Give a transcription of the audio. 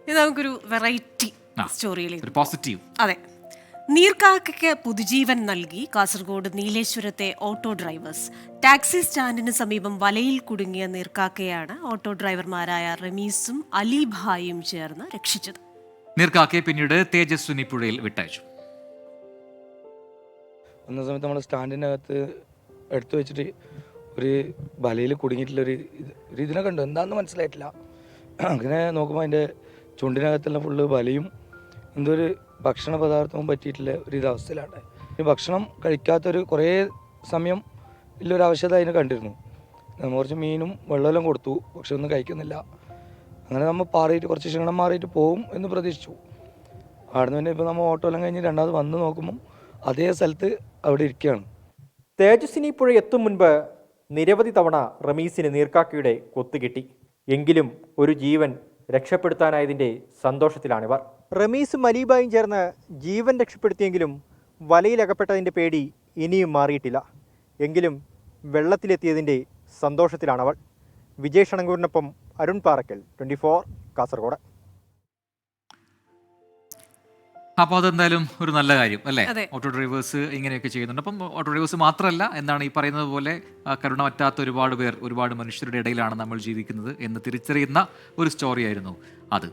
ഇത് നമുക്കൊരു variety സ്റ്റോറിയിലേക്ക് positive. അതെ, നീർക്കാക്കയ്ക്ക് പുതുജീവൻ നൽകി കാസർഗോഡ് നീലേശ്വരത്തെ ഓട്ടോ ഡ്രൈവേഴ്സ്. ടാക്സി സ്റ്റാൻഡിന് സമീപം വലയിൽ കുടുങ്ങിയ നീർക്കാക്കയാണ് ഓട്ടോ ഡ്രൈവർമാരായ റമീസും അലിഭായും ചേർന്ന് രക്ഷിച്ചത്. നീർക്കാക്കയെ പിന്നീട് തേജസ്വിനി പുഴയിൽ വിട്ടയച്ചു. വന്ന സമയത്ത് നമ്മൾ സ്റ്റാൻഡിനകത്ത് എടുത്തു വെച്ചിട്ട് ഒരു വലയിൽ കുടുങ്ങിയിട്ടുള്ളൊരു ഇതിനെ കണ്ടു, എന്താണെന്ന് മനസ്സിലായിട്ടില്ല. അങ്ങനെ നോക്കുമ്പോൾ അതിൻ്റെ ചുണ്ടിനകത്തുള്ള ഫുള്ള് വലയും എന്തോ ഒരു ഭക്ഷണ പദാർത്ഥവും പറ്റിയിട്ടുള്ള ഒരു ഇതവസ്ഥയിലാണ്. ഈ ഭക്ഷണം കഴിക്കാത്തൊരു കുറേ സമയം ഉള്ളൊരു ആവശ്യത അതിന് കണ്ടിരുന്നു. നമ്മൾ കുറച്ച് മീനും വെള്ളമെല്ലാം കൊടുത്തു, പക്ഷെ ഒന്നും കഴിക്കുന്നില്ല. അങ്ങനെ നമ്മൾ പാറിയിട്ട് കുറച്ച് ക്ഷീണം മാറിയിട്ട് പോകും എന്ന് പ്രതീക്ഷിച്ചു. അവിടെ നിന്ന് ഇപ്പോൾ നമ്മൾ ഓട്ടോ എല്ലാം കഴിഞ്ഞ് രണ്ടാമത് വന്ന് നോക്കുമ്പം അതേ സ്ഥലത്ത് അവിടെ ഇരിക്കുകയാണ്. തേജസ്വിനി പുഴ എത്തും മുൻപ് നിരവധി തവണ റമീസിന് നീർക്കാക്കയുടെ കൊത്തുകിട്ടി. എങ്കിലും ഒരു ജീവൻ രക്ഷപ്പെടുത്താനായതിൻ്റെ സന്തോഷത്തിലാണിവർ. റമീസും അലീബായും ചേർന്ന് ജീവൻ രക്ഷപ്പെടുത്തിയെങ്കിലും വലയിലകപ്പെട്ടതിൻ്റെ പേടി ഇനിയും മാറിയിട്ടില്ല. എങ്കിലും വെള്ളത്തിലെത്തിയതിൻ്റെ സന്തോഷത്തിലാണവൾ. വിജയ് ഷണങ്കൂറിനൊപ്പം അരുൺ പാറക്കൽ, 24 കാസർഗോഡ്. അപ്പോൾ അതെന്തായാലും ഒരു നല്ല കാര്യം അല്ലേ? ഓട്ടോ ഡ്രൈവേഴ്സ് ഇങ്ങനെയൊക്കെ ചെയ്യുന്നുണ്ട്. അപ്പം ഓട്ടോ ഡ്രൈവേഴ്സ് മാത്രമല്ല, എന്താണ് ഈ പറയുന്നത് പോലെ കരുണ പറ്റാത്ത ഒരുപാട് പേർ, ഒരുപാട് മനുഷ്യരുടെ ഇടയിലാണ് നമ്മൾ ജീവിക്കുന്നത് എന്ന് തിരിച്ചറിയുന്ന ഒരു സ്റ്റോറി ആയിരുന്നു അത്.